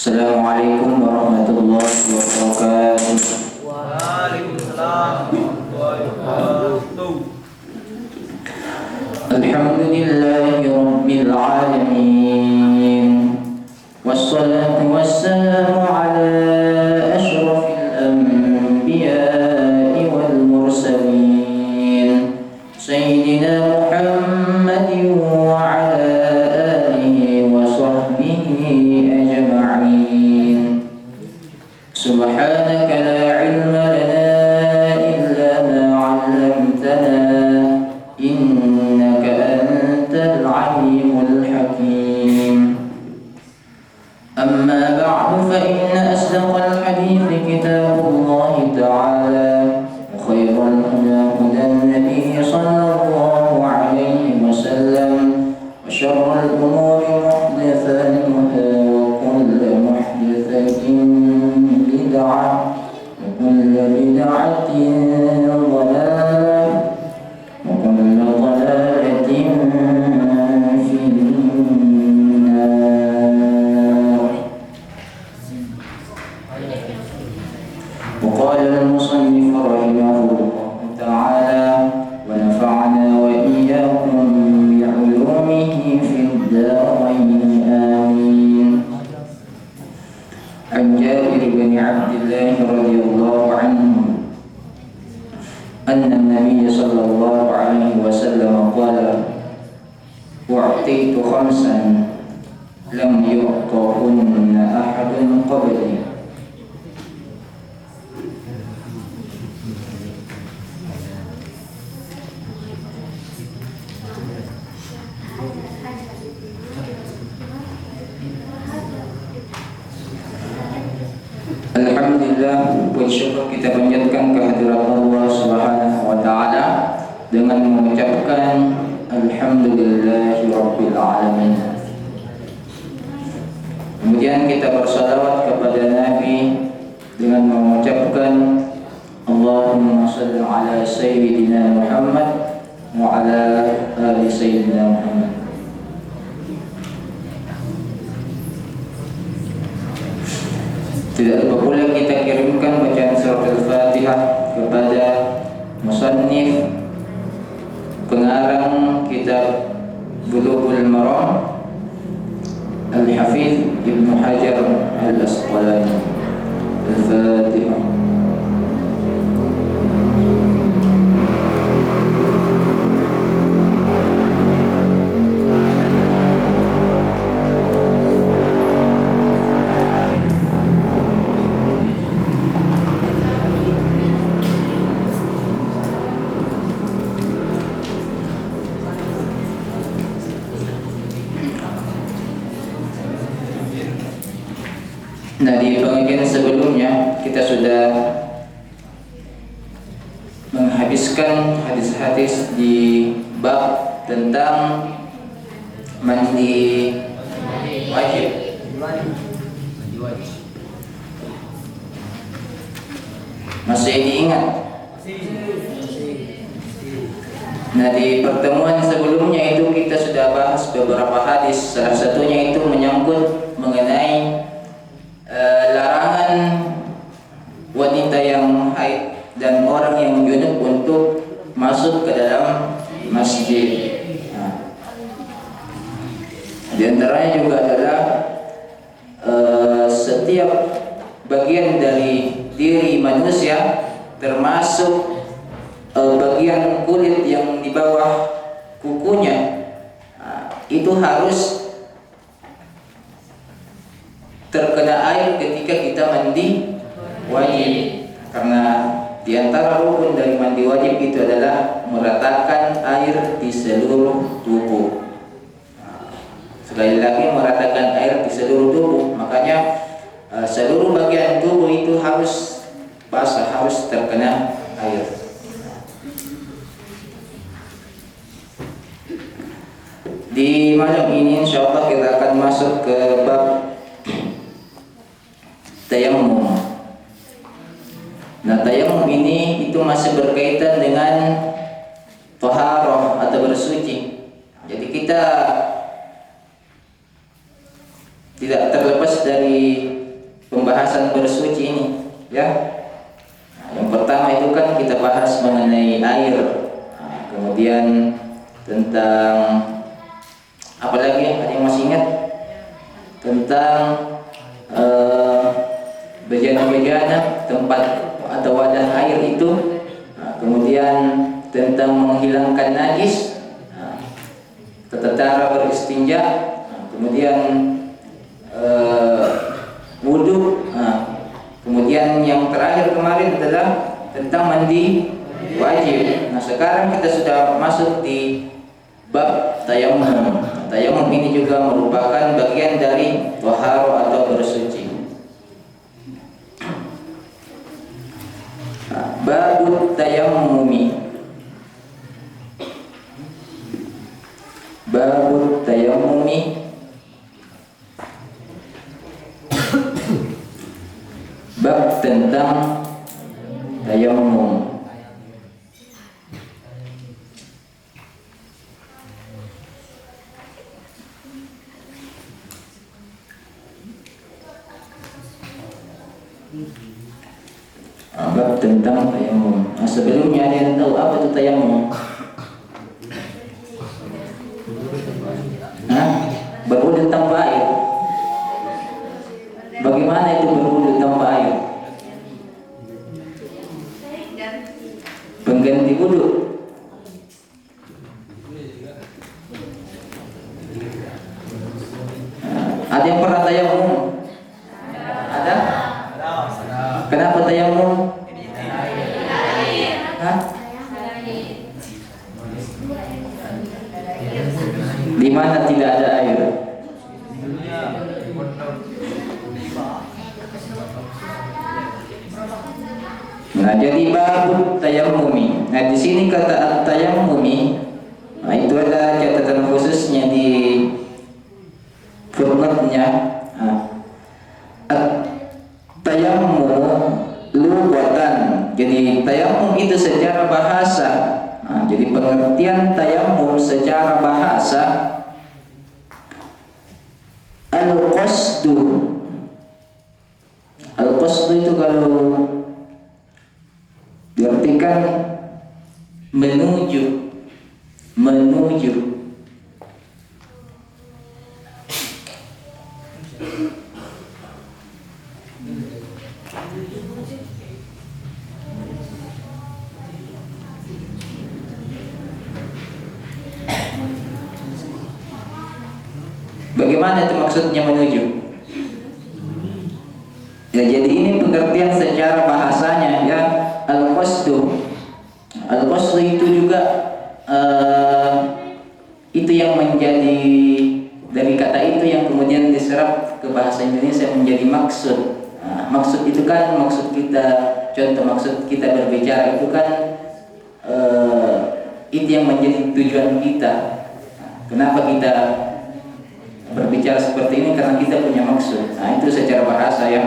Assalamualaikum warahmatullahi wabarakatuh. Waalaikumsalam warahmatullahi wabarakatuh. Alhamdulillahi rabbil alamin. Wassalatu wassalamu ala asyrafil anbiya'i wal mursalin Sayyidina Muhammadin wa ala alihi wa sahbihi ajma'in. Subhanaka la ilma lana illa ma 'allamtana innaka antal alimul hakim. Amma ba'du fa inna asdaqal hadithi kitabullahi ta'ala wa khairal huda hudan nabiy sallallahu alaihi wasallam wa syarrul umuri muhdatsatuha wa kullu muhdatsatin bid'ah wa kullu bid'atin dhalalah wa kullu dhalalatin fin وقال المصنف رحمه الله تعالى ونفعنا وإياكم بعلومه في الدارين آمين. عن جابر بن عبد الله رضي الله عنه أن النبي صلى الله عليه وسلم قال أعطيت خمسا لم يعطهن أحد قبلي. Alhamdulillah, puji syukur kita panjatkan kehadirat Allah Subhanahu wa taala dengan mengucapkan alhamdulillahi rabbil alamin. Kemudian kita bersalawat kepada Nabi dengan mengucapkan Allahumma shalli ala sayyidina Muhammad wa ala ali sayyidina Muhammad. Tidak lupa pula kita kirimkan bacaan surat Al-Fatihah kepada musannif pengarang kitab Bulughul Maram Al-Hafidz Ibnu Hajar Al-Asqalani. Al-Fatihah. Nah, di pengajian sebelumnya kita sudah menghabiskan hadis-hadis di bab tentang mandi wajib. Masih diingat? Nah, di pertemuan sebelumnya itu kita sudah bahas beberapa hadis. Salah satunya itu menyangkut mengenai larangan wanita yang haid dan orang yang junub untuk masuk ke dalam masjid. Di antaranya juga adalah setiap bagian dari diri manusia, termasuk bagian kulit yang di bawah kukunya, itu harus terkena air ketika kita mandi wajib. Karena di antara rukun dari mandi wajib itu adalah meratakan air di seluruh tubuh. Sekali lagi, meratakan air di seluruh tubuh. Makanya seluruh bagian tubuh itu harus basah, harus terkena air. Di malam ini insyaallah kita akan masuk ke bab tayammum. Nah, tayammum ini itu masih berkaitan dengan taharah atau bersuci. Jadi kita tidak terlepas dari pembahasan bersuci ini, ya. Nah, yang pertama itu kan kita bahas mengenai air. Nah, kemudian tentang apa lagi? Ada yang masih ingat? Tentang bejana-bejana tempat atau wadah air itu. Nah, kemudian tentang menghilangkan najis, tata cara beristinja, kemudian wudhu. Kemudian yang terakhir kemarin adalah tentang mandi wajib. Nah, sekarang kita sudah masuk di bab tayamum. Tayamum ini juga merupakan bagian dari thaharah atau bersuci. Babut tayammumi. Babut tayammumi. Bab tentang tayammum. Bab tentang tayammum. Nah, sebelumnya ada yang tahu apa itu tayammum? Berwudu tanpa air. Bagaimana itu berwudu tanpa air? Pengganti wudu. Ada yang pernah tayamum? Ada? Kenapa tayamum? Di mana tidak ada air? Nah, jadi babut tayammumi. Nah, di sini kata at-tayammumi, nah, itu ada catatan khususnya di footnote-nya. At-tayammum lughatan. Jadi tayammum itu secara bahasa. Nah, jadi pengertian tayammum secara bahasa al-qasdu. Al-qasdu itu kalau diartikan menuju. Bagaimana itu maksudnya menuju? Ya, jadi ini pengertian secara bahasanya, ya. Al-qasdu. Al-qasdu itu juga itu yang menjadi dari kata itu yang kemudian diserap ke bahasa Indonesia menjadi maksud. Nah, maksud itu kan maksud kita, contoh maksud kita berbicara itu kan itu yang menjadi tujuan kita. Nah, kenapa kita berbicara seperti ini? Karena kita punya maksud. Nah, itu secara bahasa, ya.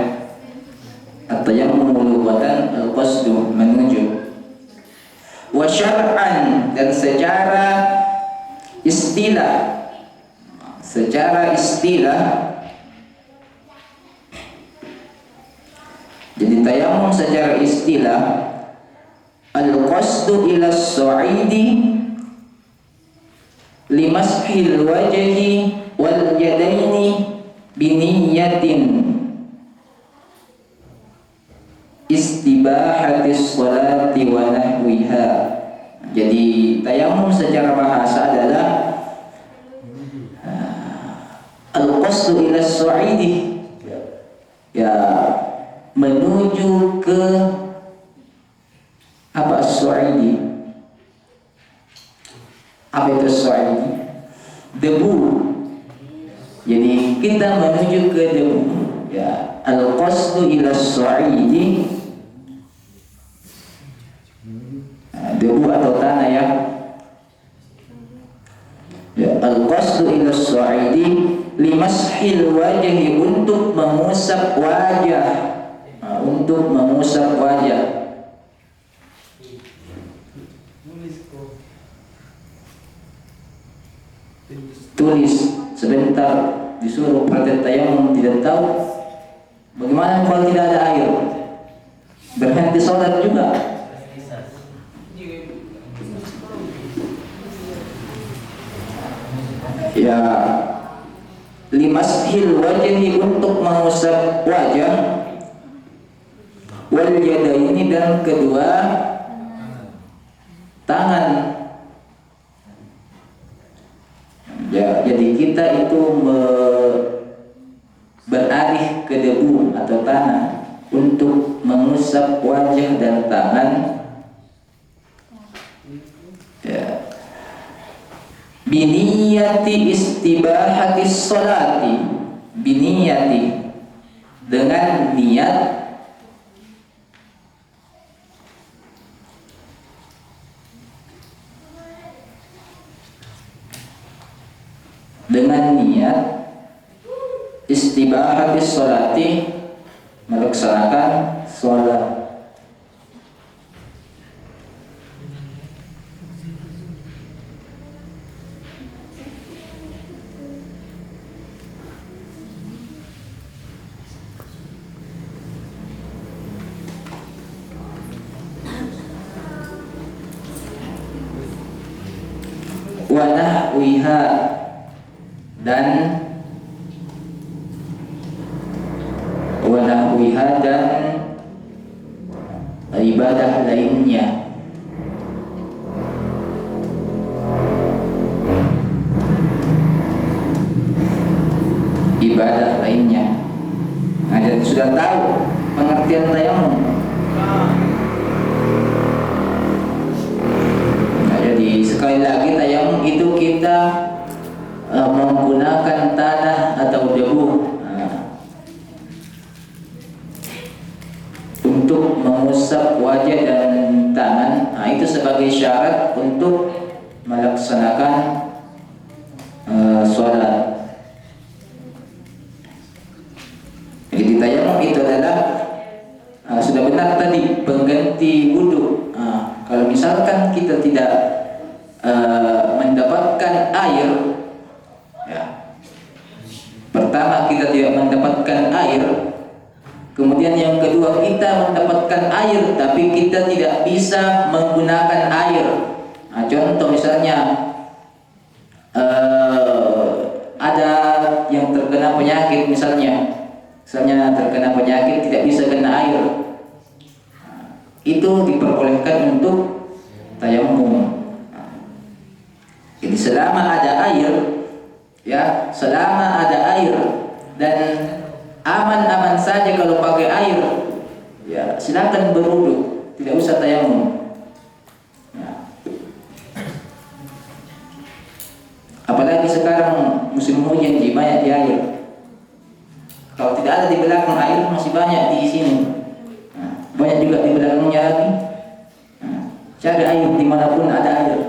At-tayammum lughatan al-qasdu, menuju. Wa syar'an, dan secara istilah. Secara istilah, jadi tayammum secara istilah al-qasdu ila as-sa'idi limashil wajhi wal yadaini biniyatin istibahatis sholati wa nahwiha. Jadi tayammum secara bahasa adalah al-qasdu ila as-sa'idi, ya, menuju ke apa as-sa'idi? Apa itu as-sa'idi? Debu. Jadi kita menuju ke debu, ya. Al-qasdu ila as-sa'idi, debu atau tanah, ya. Ya, al-qasdu ila as-sa'idi limashil wajhi, untuk mengusap wajah. Nah, untuk mengusap wajah. Tulis sebentar, disuruh praktek tayamum tidak tahu, bagaimana kalau tidak ada air? Berhenti sholat juga. Ya, limashil wajhi untuk mengusap wajah, wal yadaini dan kedua tangan. Ya, jadi kita itu beralih ke debu atau tanah untuk mengusap wajah dan tangan. Ya. Biniyati istibahati sholati, biniyati dengan niat istibahati sholati, melaksanakan sholat. Wa nahwiha dan ibadah lainnya. Ibadah lainnya. Nah, jadi sudah tahu pengertian tayamum. Nah, jadi sekali lagi tayamum itu kita menggunakan tanah atau debu untuk mengusap wajah dan tangan. Nah, itu sebagai syarat untuk melaksanakan sholat. Jadi tayamum itu adalah sudah benar tadi pengganti wudhu. Kalau misalkan kita tidak mendapatkan air, ya, pertama kita tidak mendapatkan air, kemudian yang kedua kita mendapatkan air tapi kita tidak bisa menggunakan air. Nah, contoh misalnya ada yang terkena penyakit misalnya terkena penyakit tidak bisa kena air, itu diperbolehkan untuk tayamum. Jadi selama ada air, ya, selama ada air dan aman-aman saja kalau pakai air, ya silakan berwudu, tidak usah tayamum. Ya. Apalagi sekarang musim hujan, banyak di air. Kalau tidak ada di belakang air masih banyak di sini. Nah, banyak juga di belakangnya lagi. Nah, cari air dimanapun ada air.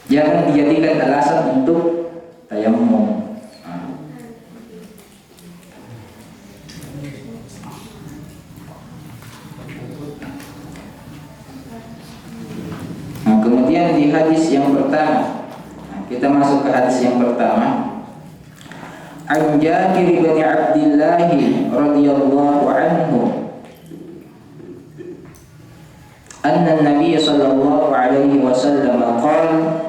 Jangan dijadikan alasan untuk tayamum. Nah, kemudian di hadis yang pertama, kita masuk ke hadis yang pertama. An Jabir bin Abdullah radhiyallahu anhu anna an-nabiy sallallahu alaihi wasallam qala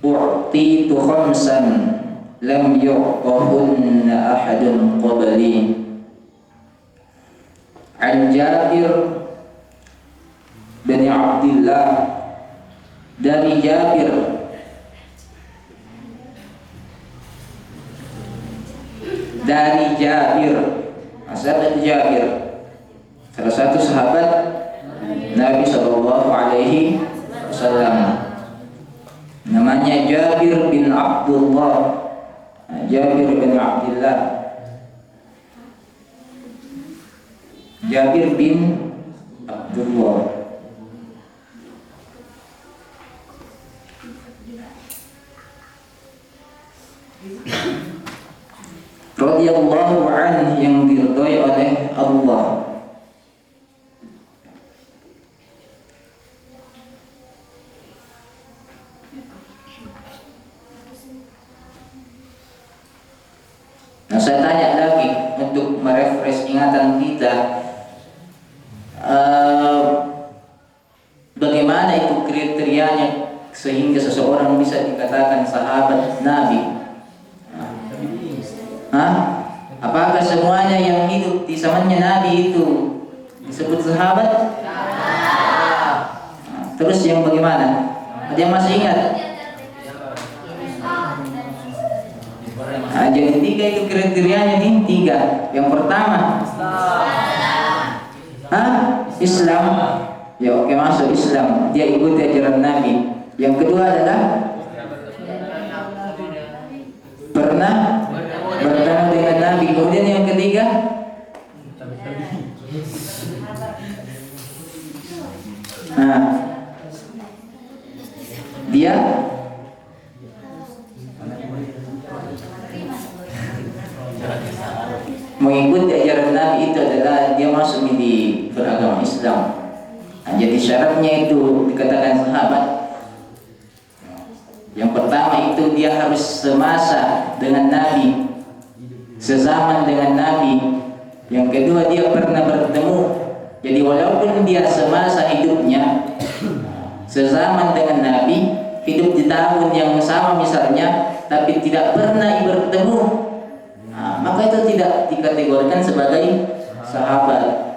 u'titu khamsan lam yu'tahunna ahadun qabli. An Jabir bin Abdullah, dari Jabir sahabat Jabir, salah satu sahabat Nabi sallallahu alaihi wasallam, namanya Jabir bin Abdullah. Jabir bin Abdullah, Jabir bin Abdullah radhiyallahu anhu, yang diridhai oleh Allah. Saya tanya lagi untuk merefresh ingatan kita, bagaimana itu kriterianya sehingga seseorang bisa dikatakan sahabat Nabi? Apakah semuanya yang hidup di zamannya Nabi itu disebut sahabat? Terus yang bagaimana? Ada yang masih ingat? Jadi 3 itu kriterianya nih, 3. Yang pertama Islam. Ya oke, masuk Islam, dia ikuti ajaran Nabi. Yang kedua adalah pernah bertemu dengan Nabi. Kemudian yang ketiga dia mengikuti ajaran Nabi, itu adalah dia masuk di beragama Islam. Jadi syaratnya itu dikatakan sahabat. Yang pertama itu dia harus semasa dengan Nabi, sezaman dengan Nabi. Yang kedua dia pernah bertemu. Jadi walaupun dia semasa hidupnya sezaman dengan Nabi, hidup di tahun yang sama misalnya, tapi tidak pernah bertemu, maka itu tidak dikategorikan sebagai sahabat.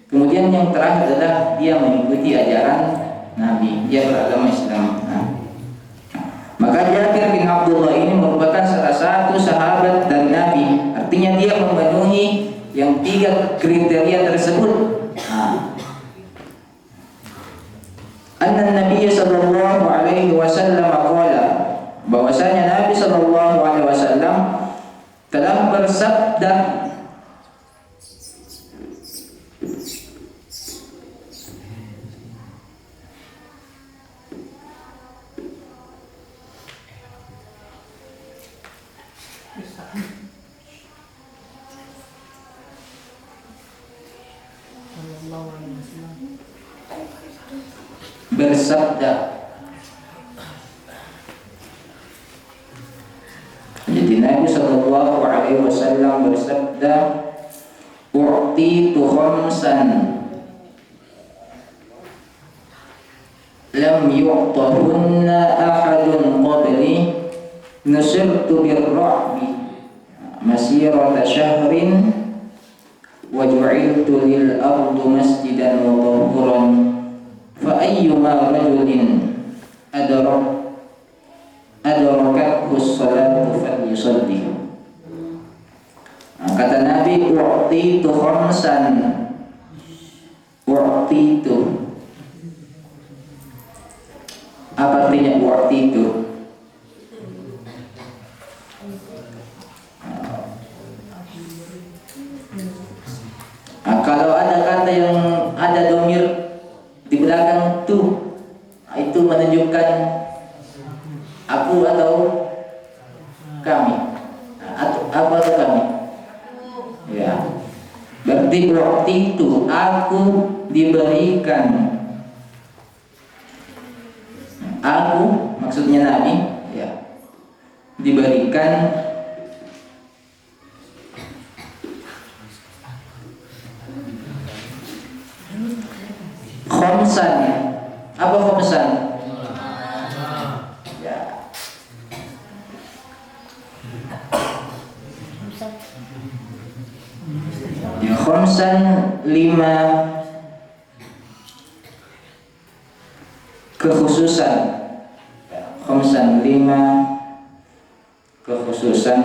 Kemudian yang terakhir adalah dia mengikuti ajaran Nabi, dia beragama Islam. Maka Jabir bin Abdullah ini merupakan salah satu sahabat dari Nabi. Artinya dia memenuhi yang 3 kriteria tersebut. Anna Nabi sallallahu alaihi wasallam qala, bahwasanya Nabi sallallahu alaihi wasallam telah bersabda, bersabda. Jadi Nabi sallallahu alaihi wasallam bersabda, "U'titu khamsan lam yu'tahunna ahadun qabli, nusirtu bir-ra'bi masirata syahrin wa ju'iltu lil ardi masjidan wa tahuran fa ayyuma rajulin adrakathu salatu falyusalli." Kata Nabi, u'titu khamsan. U'titu, apa artinya u'titu? Kalau ada kata yang ada domir di belakang tu, itu menunjukkan aku atau kami, atau aku atau kami. Ya, berarti waktu itu aku diberikan. Aku maksudnya Nabi, ya, diberikan khamsan. Apa khamsan? Ya. Ya, khamsan 5 kekhususan. Khamsan 5 kekhususan.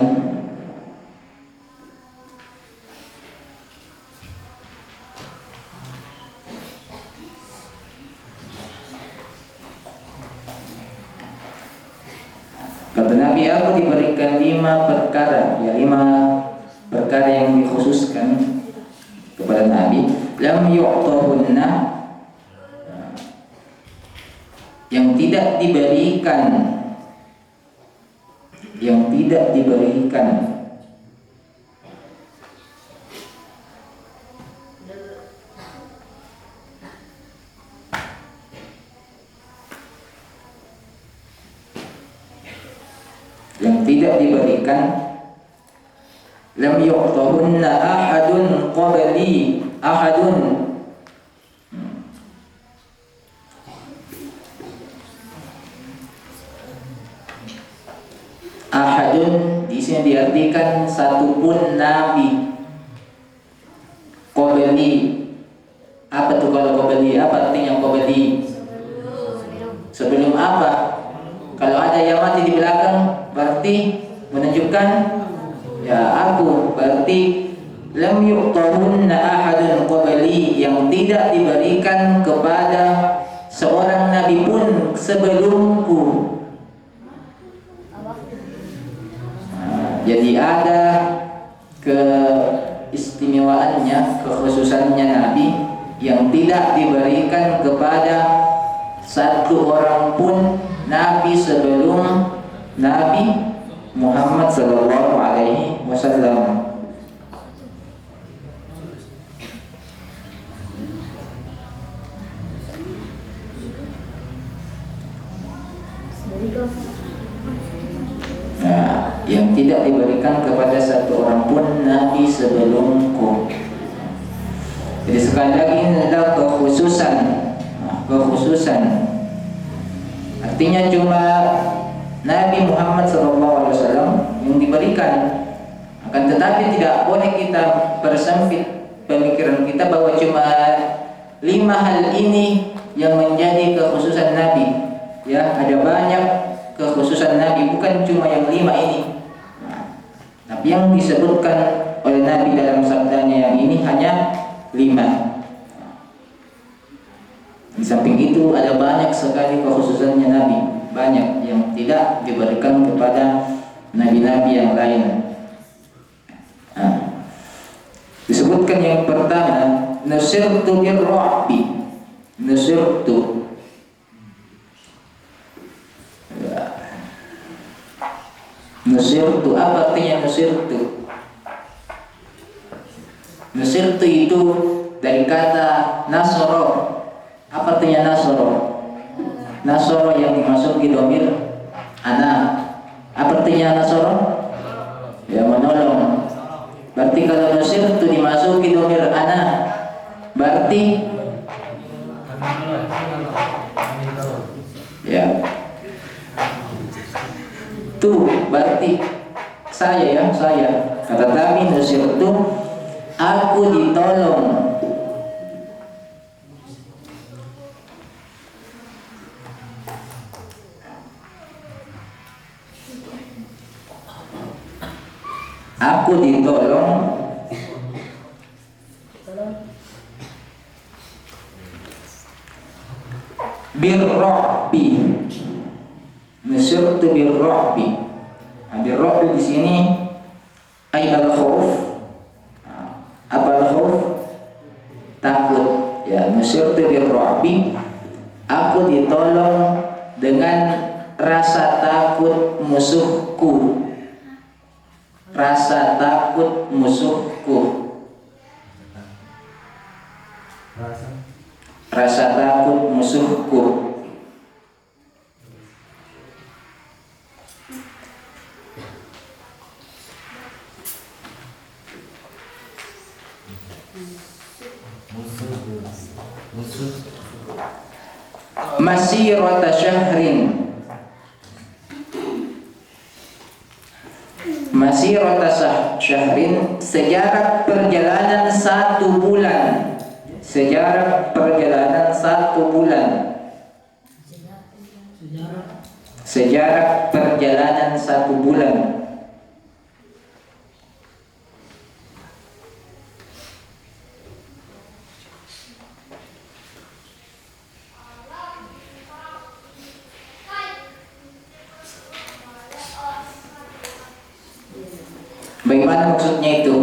Kata Nabi, aku diberikan 5 perkara, ya 5 perkara yang dikhususkan kepada Nabi. Lam yu'tahunna, yang tidak diberikan, yang tidak diberikan yang tidak diberikan lam yu'tahunna ahadun qabli ahadun. Ahadun di sini diartikan satupun nabi. Qabli, apa tuh kalau qabli? Apa artinya qabli? Sebelum apa? Kalau ada yang mati di belakang berarti menunjukkan ya aku, berarti lam yu'tahunna ahadun qabli, yang tidak diberikan kepada seorang nabi pun sebelumku. Jadi ada keistimewaannya, kekhususannya Nabi yang tidak diberikan kepada satu orang pun Nabi sebelum Nabi Muhammad sallallahu alaihi wasallam. Nah, yang tidak diberikan kepada satu orang pun Nabi sebelumku. Jadi sekali lagi ini adalah kekhususan. Kekhususan artinya cuma Nabi Muhammad SAW yang diberikan. Akan tetapi tidak boleh kita bersempit pemikiran kita bahwa cuma 5 hal ini yang menjadi kekhususan Nabi. Ya, ada banyak kekhususan Nabi, bukan cuma yang 5 ini. Tapi yang disebutkan oleh Nabi dalam sabdanya yang ini hanya 5. Di samping itu ada banyak sekali kekhususannya Nabi, banyak yang tidak diberikan kepada nabi-nabi yang lain. Disebutkan yang pertama, nusirtu birru'bi. Nusirtu, nusirtu, apa artinya nusirtu? Nusirtu itu dari kata nasoro. Apa artinya nasoro? Nasoro yang dimasuki dhamir ana. Apa artinya nasoro? Ya, menolong. Berarti kalau nusirtu dimasuki dhamir ana, berarti ya, tuh berarti saya, ya saya. Kata Nabi, nusirtu, aku ditolong. Aku ditolong birru'bi. Nusirtu birru'bi. Birru'bi di sini ay al-khauf. Apa al-khauf? Takut. Ya, nusirtu birru'bi. Aku ditolong dengan rasa takut musuhku. Rasa takut musuhku. Rasa takut musuhku. Masirata syahrin. Masirata syahrin, sejarah perjalanan 1 bulan. Sejarah perjalanan 1 bulan. Sejarah perjalanan 1 bulan. Bagaimana maksudnya itu?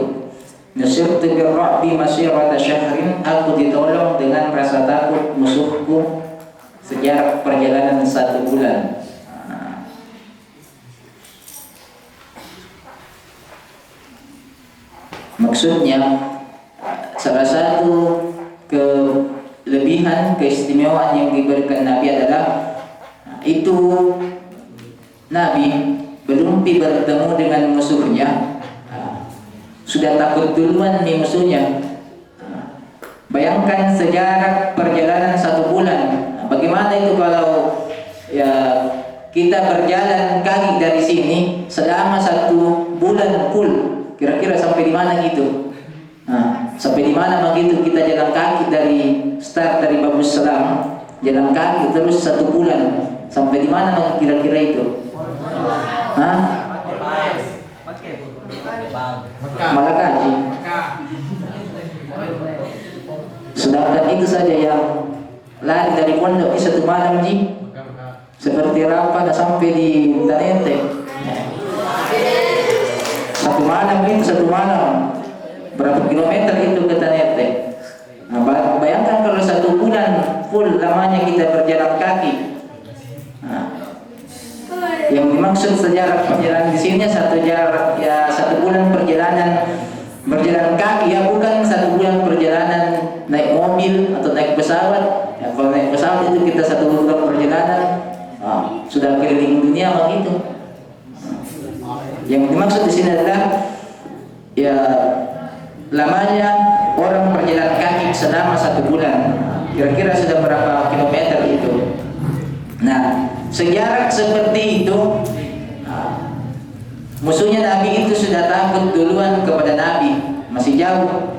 Nusirtu birru'bi masirata syahrin, aku ditolong dengan rasa takut musuhku sejarah perjalanan 1 bulan. Maksudnya salah satu kelebihan, keistimewaan yang diberikan Nabi adalah itu Nabi belum bertemu dengan musuhnya. sudah takut duluan nih musuhnya. Bayangkan sejarah perjalanan 1 bulan. Bagaimana itu kalau ya kita berjalan kaki dari sini selama 1 bulan full? Kira-kira sampai di mana gitu? Sampai di mana begitu kita jalan kaki dari start dari Babus Salam, jalan kaki terus 1 bulan. Sampai di mana kira-kira itu? Malakaji. Sedangkan itu saja yang lari dari pondok di 1 malam ji, seperti Rafa sampai di Tanente. 1 malam itu 1 malam. Berapa kilometer itu ke Tanente? Nah, bayangkan kalau 1 bulan full lamanya kita berjalan kaki. Yang dimaksud sejarah perjalanan di sini 1 bulan perjalanan berjalan kaki, ya bukan 1 bulan perjalanan naik mobil atau naik pesawat. Ya, kalau naik pesawat itu kita 1 bulan perjalanan sudah keliling dunia begitu. Yang dimaksud di sini adalah ya lamanya orang berjalan kaki selama 1 bulan. Kira-kira sudah berapa kilometer itu? Nah, sejarah seperti itu, musuhnya Nabi itu sudah takut duluan kepada Nabi, masih jauh.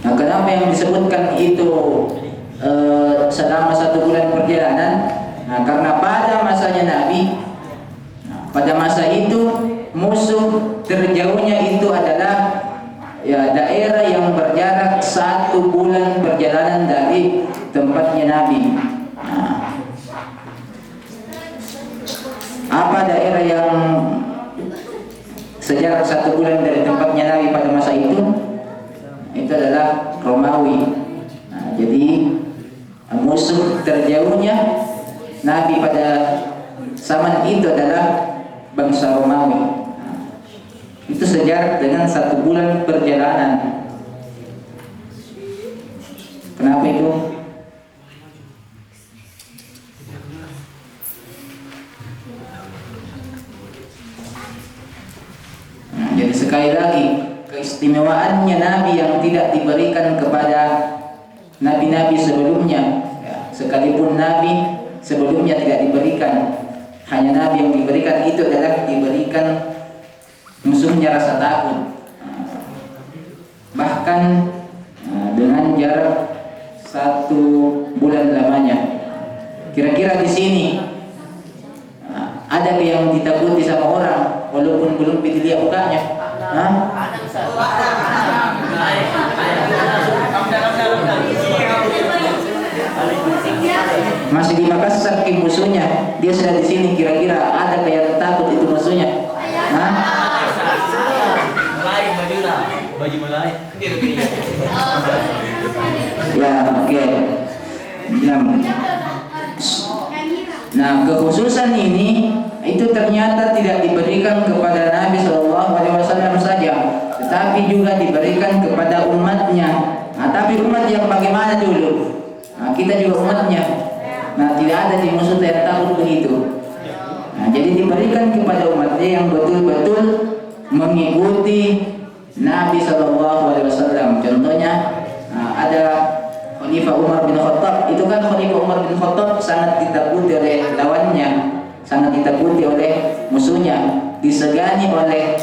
Nah, kenapa yang disebutkan itu selama 1 bulan perjalanan? Nah, karena pada masanya Nabi, pada masa itu musuh terjauhnya itu adalah ya daerah yang berjarak 1 bulan perjalanan dari tempatnya Nabi. Apa daerah yang sejarak 1 bulan dari tempatnya Nabi pada masa itu? Itu adalah Romawi. Jadi musuh terjauhnya Nabi pada zaman itu adalah bangsa Romawi. Itu sejarak dengan 1 bulan perjalanan. Kenapa itu? Jadi sekali lagi keistimewaannya Nabi yang tidak diberikan kepada nabi-nabi sebelumnya. Sekalipun Nabi sebelumnya tidak diberikan, hanya Nabi yang diberikan itu adalah diberikan musuhnya rasa takut. Bahkan dengan jarak 1 bulan lamanya. Kira-kira di sini ada yang ditakuti sama orang walaupun belum dilihat mukanya? Masih di Makassar musuhnya, dia sudah di sini. Kira-kira ada yang takut itu musuhnya? Baju Malay. Ya, oke. Nah, kekhususan ini itu ternyata tidak diberikan kepada Nabi SAW saja, tetapi juga diberikan kepada umatnya. Nah, tapi umat yang bagaimana dulu? Nah, kita juga umatnya. Nah, tidak ada di musuh yang takut begitu. Nah, jadi diberikan kepada umatnya yang betul-betul mengikuti Nabi SAW. Contohnya ada Khalifah Umar bin Khattab. Itu kan Khalifah Umar bin Khattab sangat ditakuti oleh lawannya, sangat ditakuti oleh musuhnya, disegani oleh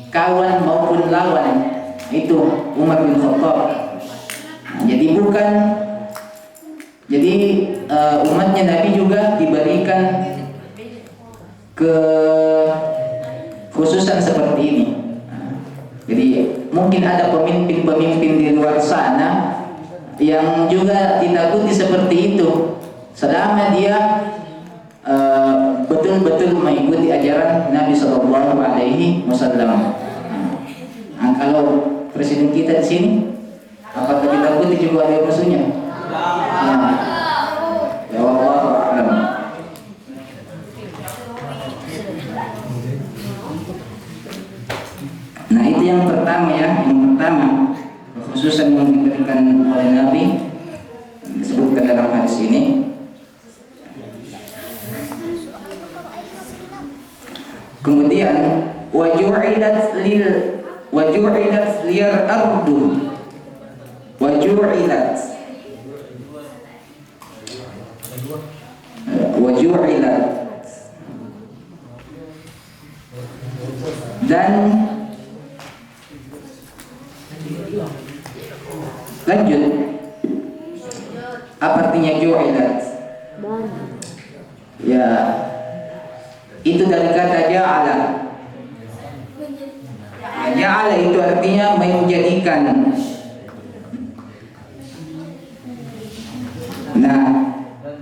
kawan maupun lawan. Itu Umar bin Khattab. Jadi umatnya Nabi juga diberikan kekhususan seperti ini. Jadi mungkin ada pemimpin-pemimpin di luar sana yang juga ditakuti seperti itu, selama dia betul-betul mengikuti ajaran Nabi SAW. Nah, kalau presiden kita di sini, apakah ditakuti juga oleh musuhnya? Ya Allah alam. Nah, itu yang pertama ya, kekhususan yang diberikan oleh Nabi disebutkan dalam hadis ini. Kemudian waju'ilat liyar ardu waju'ilat dan lanjut, apa artinya ju'ilat? Ya, itu dari kata ja'ala. Ja'ala itu artinya menjadikan. Nah,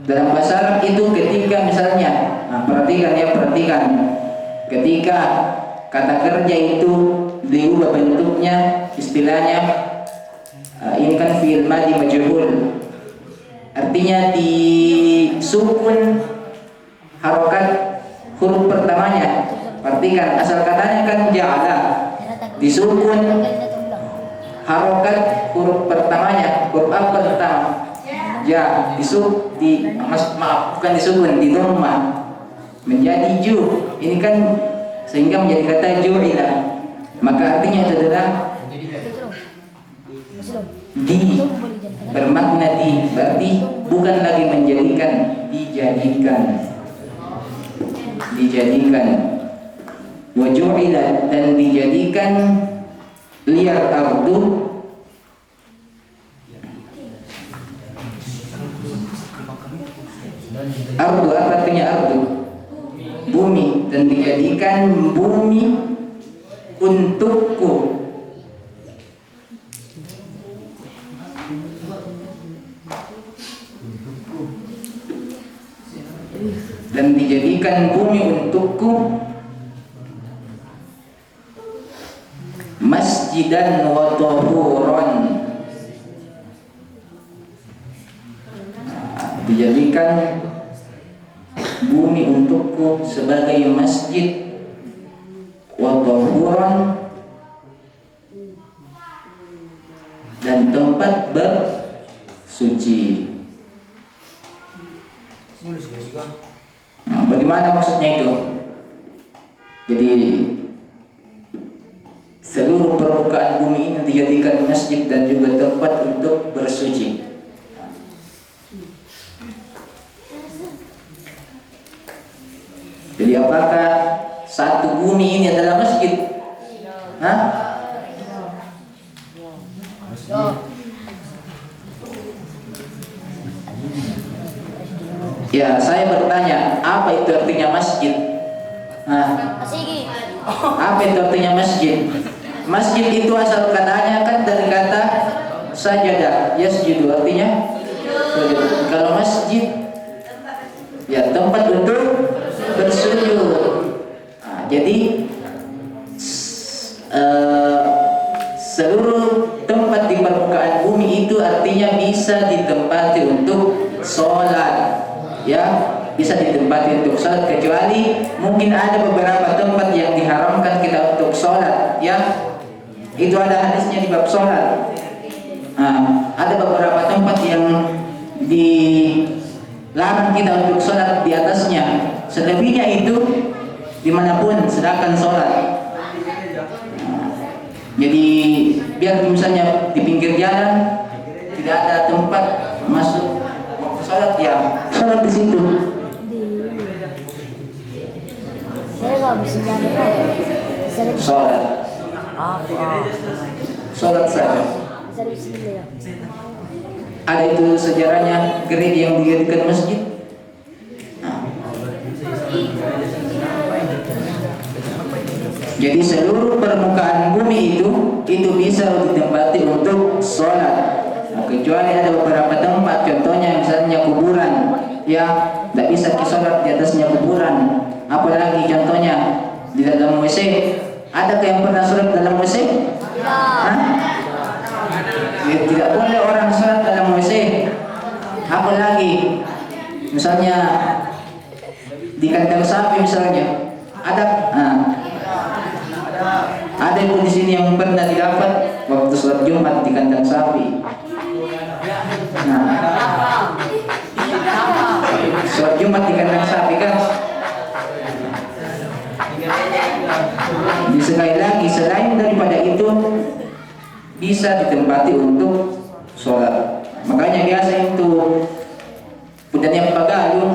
dalam bahasa Arab itu ketika misalnya, perhatikan, ketika kata kerja itu diubah bentuknya, istilahnya ini kan fi'il madhi majhul, artinya disukun harokat huruf pertamanya. Perhatikan, asal katanya kan ja'ala, disukun harokat huruf pertamanya. Huruf apa pertama? Ya, bukan disukun, di dhamma menjadi ju. Ini kan sehingga menjadi kata ju'ila. Maka artinya itu adalah di, bermakna di, berarti bukan lagi menjadikan, dijadikan. Wa ju'ila, dan dijadikan liyar ardu, ardu apa artinya ardu? Bumi, dan dijadikan bumi untukku. Dan dijadikan bumi untukku masjidan wa tahuran. Dijadikan bumi untukku sebagai masjid wa tahuran, dan tempat bersuci. Nah, bagaimana maksudnya itu? Jadi seluruh permukaan bumi ini dijadikan masjid dan juga tempat untuk bersuci. Jadi apakah satu bumi ini adalah masjid? Hah? Ya, saya bertanya, apa itu artinya masjid? Nah, apa itu artinya masjid? Masjid itu asal katanya kan dari kata sajadah, yasjudu, artinya sujud. Kalau masjid, ya tempat untuk bersujud. Nah, jadi seluruh tempat di permukaan bumi itu artinya bisa ditempati untuk sholat. Ya, bisa ditempati untuk sholat, kecuali mungkin ada beberapa tempat yang diharamkan kita untuk sholat. Ya, itu ada hadisnya di bab sholat. Nah, ada beberapa tempat yang dilarang kita untuk sholat di atasnya. Selebihnya itu dimanapun sedangkan sholat. Jadi biar misalnya di pinggir jalan tidak ada tempat masuk sholat, ya sholat di situ. Sholat saja. Ada itu sejarahnya gereja yang dijadikan masjid. Jadi seluruh permukaan bumi itu bisa ditempati untuk sholat. Nah, kecuali ada beberapa tempat, contohnya misalnya kuburan, ya tidak bisa sholat di atasnya kuburan. Apalagi contohnya di dalam WC. Adakah yang pernah sholat dalam WC? Hah? Tidak boleh orang sholat dalam WC. Apalagi misalnya di kandang sapi misalnya. Ada pun di sini yang pernah didapat waktu sholat Jumat di kandang sapi. Nah, sholat Jumat di kandang sapi kan? itu bisa ditempati untuk sholat. Makanya biasa itu punya yang pagalung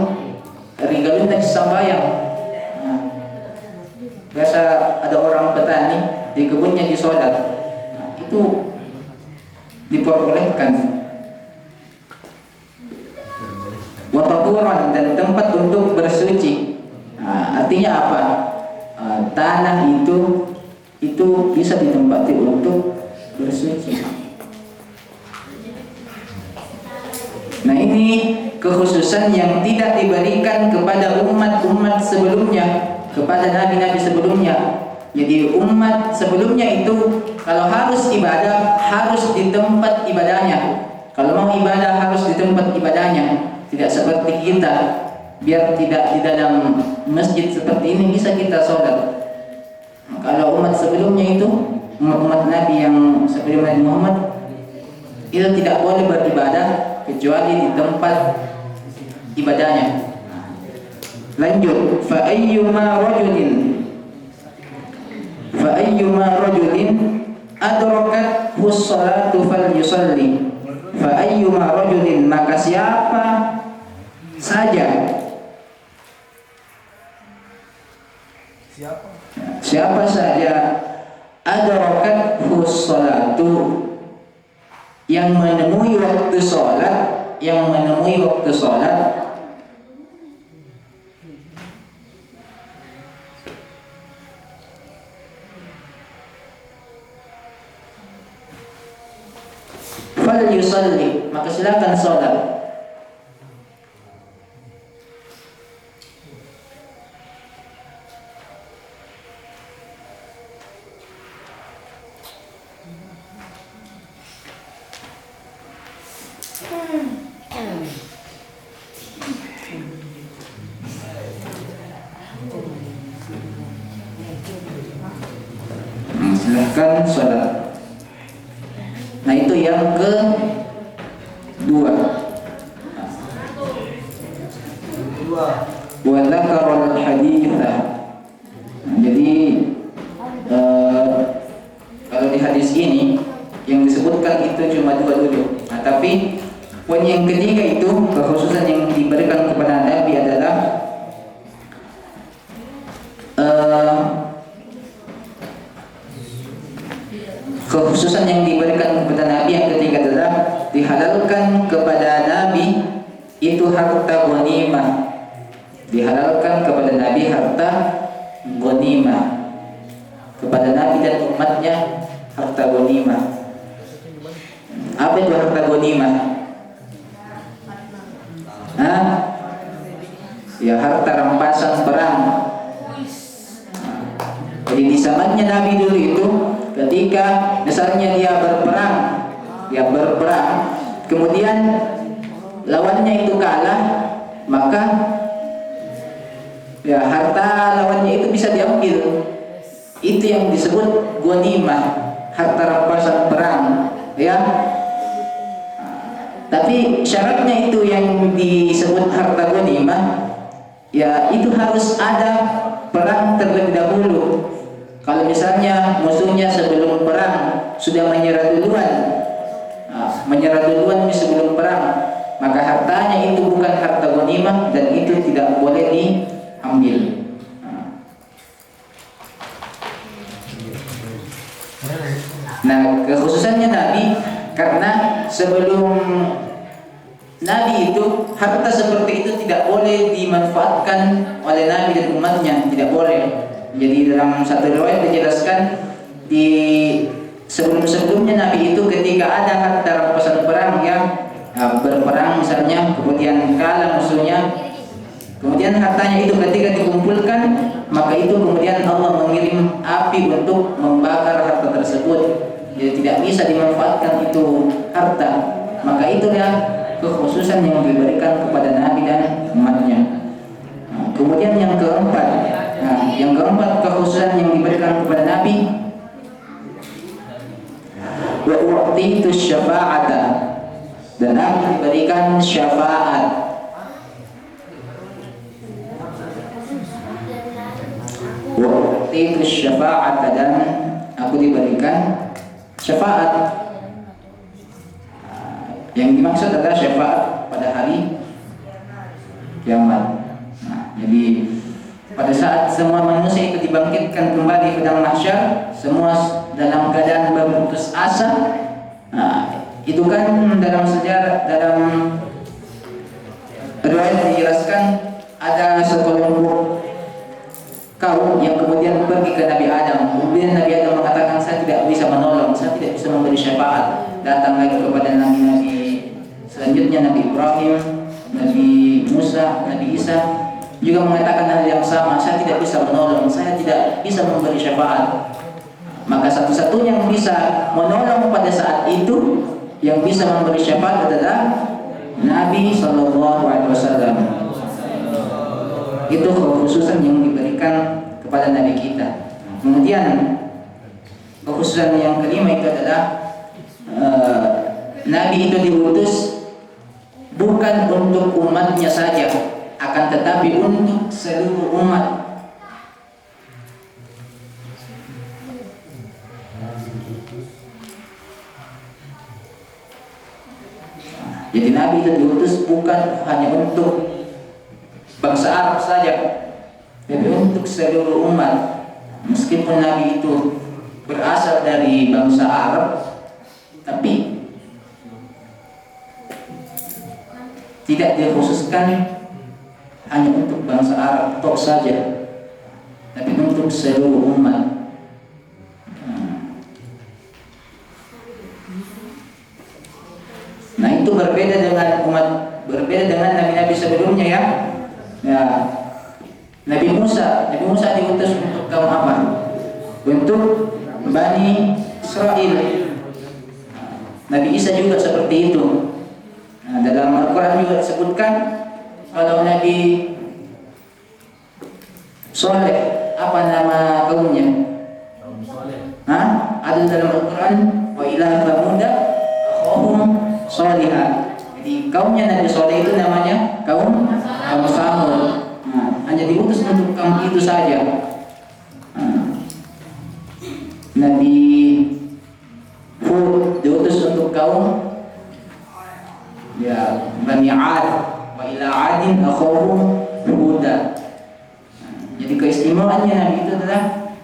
rigalun dan sambayang. Nah, biasa ada orang petani di kebunnya di sholat, nah, itu diperbolehkan. Watahuran, dan tempat untuk bersuci. Nah, artinya apa? Tanah itu bisa ditempati untuk bersuci. Nah, ini kekhususan yang tidak diberikan kepada umat-umat sebelumnya, kepada nabi-nabi sebelumnya. Jadi umat sebelumnya itu kalau harus ibadah harus di tempat ibadahnya. Kalau mau ibadah harus di tempat ibadahnya. Tidak seperti kita, biar tidak di dalam masjid seperti ini bisa kita sholat. Kalau umat sebelumnya itu, umat Nabi yang sebelum Nabi Muhammad, itu tidak boleh beribadah kecuali di tempat ibadahnya. Lanjut, fa ayyuma rajulin adrakat hus-salatu falyusalli. Fa ayyuma rajulin, maka siapa saja adrakat hus-salatu, yang menemui waktu sholat, fal yusalli, maka silakan sholat. Silakan sholat. Nah, itu yang kedua. Wa dzakarul haditsa. Jadi kalau di hadis ini yang disebutkan itu cuma dua dulu. Nah, tapi poin yang ketiga itu kekhususan yang diberikan kepada Nabi adalah kekhususan yang diberikan kepada Nabi yang ketiga adalah dihalalkan kepada Nabi itu harta ghanimah. Dihalalkan kepada Nabi harta ghanimah. Kepada Nabi dan umatnya harta ghanimah. Apa itu harta ghanimah? Ya, harta rampasan perang. Jadi di zamannya Nabi dulu itu, ketika misalnya dia berperang, kemudian lawannya itu kalah, maka ya harta lawannya itu bisa diambil. Itu yang disebut ghanimah, harta rampasan perang, ya. Tapi syaratnya itu yang disebut harta ghanimah, ya itu harus ada perang terlebih dahulu. Kalau misalnya musuhnya sebelum perang sudah menyerah duluan sebelum perang, maka hartanya itu bukan harta ghanimah dan itu tidak boleh diambil. Nah, kekhususannya Nabi, karena sebelum Nabi itu harta seperti itu tidak boleh dimanfaatkan oleh Nabi dan umatnya, tidak boleh. Jadi dalam satu riwayat dijelaskan di sebelum-sebelumnya Nabi itu ketika ada harta rampasan perang yang berperang misalnya, kemudian kalah musuhnya, kemudian hartanya itu ketika dikumpulkan, maka itu kemudian Allah mengirim api untuk membakar harta tersebut. Jadi tidak bisa dimanfaatkan itu harta. Maka itulah kekhususan yang diberikan kepada Nabi dan umatnya. Kemudian yang keempat, kekhususan yang diberikan kepada Nabi, wa u'titu syafa'ata, dan aku diberikan syafaat. Wa u'titu syafa'ata, dan aku diberikan syafaat. Yang dimaksud adalah syafaat pada hari kiamat. Jadi pada saat semua manusia itu dibangkitkan kembali ke dalam mahsyar, semua dalam keadaan berputus asa. Itu kan dalam sejarah, dalam riwayat dijelaskan ada sekelompok kaum yang kemudian pergi ke Nabi Adam. Kemudian Nabi Adam mengatakan, saya tidak bisa menolong, saya tidak bisa memberi syafaat. Datang lagi kepada nabi-nabi selanjutnya, Nabi Ibrahim, Nabi Musa, Nabi Isa, juga mengatakan hal yang sama, saya tidak bisa menolong, saya tidak bisa memberi syafaat. Maka satu-satunya yang bisa menolong pada saat itu, yang bisa memberi syafaat adalah Nabi SAW. Itu kekhususan yang diberikan kepada Nabi kita. Kemudian kekhususan yang kelima itu adalah Nabi itu diutus bukan untuk umatnya saja, akan tetapi untuk seluruh umat. Jadi Nabi itu diutus bukan hanya untuk bangsa Arab saja, tapi untuk seluruh umat. Meskipun Nabi itu berasal dari bangsa Arab, tapi tidak dikhususkan hanya untuk bangsa Arab tok saja, tapi untuk seluruh umat. Nah, itu berbeda dengan nabi-nabi sebelumnya ya. Nabi Musa diutus untuk kaum apa? Untuk Bani Israel. Nabi Isa juga seperti itu. Dalam Al-Quran juga disebutkan kalau Nabi Soleh, apa nama kaumnya? Ada dalam Al-Quran, wa ila Thamuda akhahum Salihah. Jadi kaumnya Nabi Soleh itu namanya kaum Samud. Hanya diutus untuk kaum itu saja. Nabi Hud diutus untuk kaum Bani Ad, wa ila Adin akhahum Huda. Jadi keistimewaannya Nabi itu adalah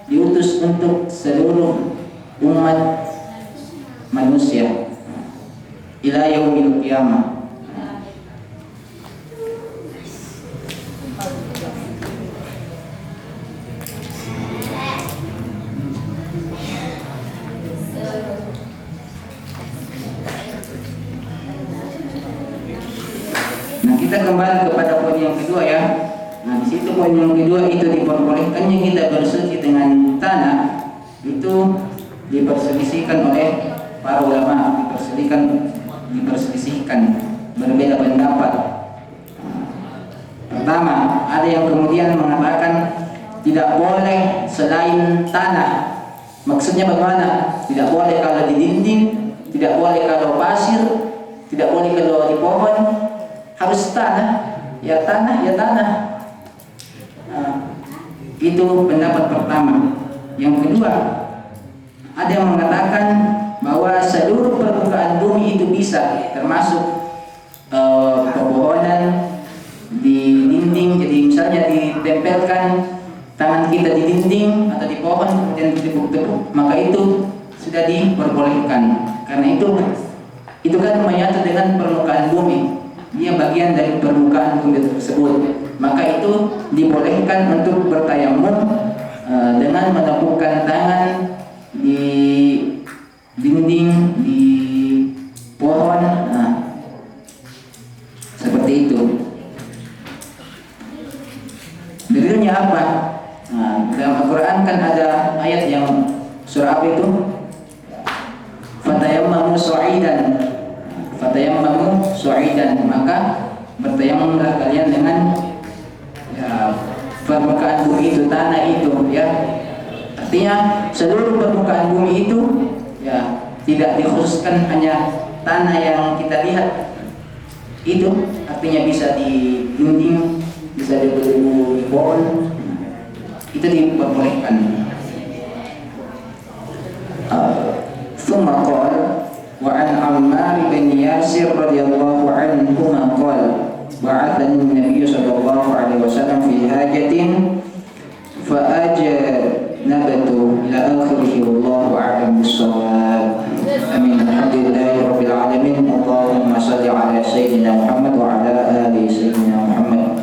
diutus untuk seluruh umat manusia ila yaumil qiyamah. Nah, kita kembali kepada poin yang kedua ya. Nah, di situ poin yang kedua itu diperbolehkannya kita berselisih dengan tanah, itu diperselisihkan oleh para ulama, diperselisihkan berbeda pendapat. Pertama, ada yang kemudian mengatakan tidak boleh selain tanah. Maksudnya bagaimana? Tidak boleh kalau di dinding, tidak boleh kalau pasir, tidak boleh kalau di pohon, harus tanah. Ya tanah, ya tanah. Itu pendapat pertama. Yang kedua, ada yang mengatakan bahwa seluruh permukaan bumi itu bisa, termasuk pepohonan di dinding. Jadi misalnya ditempelkan tangan kita di dinding atau di pohon kemudian ditepuk-tepuk, maka itu sudah diperbolehkan. Karena itu kan menyatu dengan permukaan bumi. Dia bagian dari permukaan bumi tersebut. Maka itu dibolehkan untuk bertayamum dengan menepukkan tangan di dinding, di pohon, seperti itu. Dalilnya apa? Dalam Al-Quran kan ada ayat yang surah apa itu? Fatayammamu su'idan, maka bertayamumlah kalian dengan permukaan bumi itu, tanah itu ya. Artinya seluruh permukaan bumi itu ya, tidak dikhususkan hanya tanah yang kita lihat. Itu artinya bisa di dinding, bisa di pohon, itu diperbolehkan. Basir radhiyallahu anhuma qala ba'athani an-nabiy sallallahu alaihi wasallam fi hajatin fa ajnabtu ila akhirih wallahu a'lam bis-shawab. Amin. Alhamdulillahi rabbil alamin. Allahumma shalli ala sayyidina Muhammad wa ala ali sayyidina Muhammad.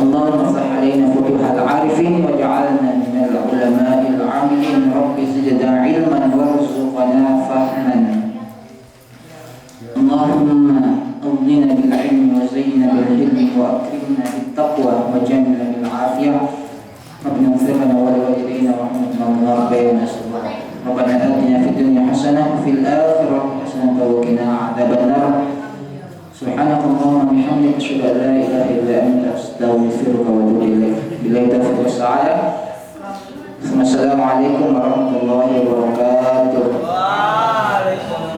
Allahumma ftah alaina futuhal arifin waj'alna minal ulama'il 'amilin. Rabbi zidna ilman warzuqna fahman. Allahumma أغننا بالعلم وزينا بالعلم وأكرمنا بالتقوى وجملنا بالعافية. ربنا اغفر لنا ولوالدينا وارحمنا كما ربيانا صغيرا. ربنا آتنا في الدنيا حسنة وفي الآخرة حسنة وقنا عذاب النار. سبحانك اللهم وبحمدك أشهد أن لا إله إلا أنت أستغفرك وأتوب إليك. بالله التوفيق والسعادة. السلام عليكم ورحمة الله وبركاته.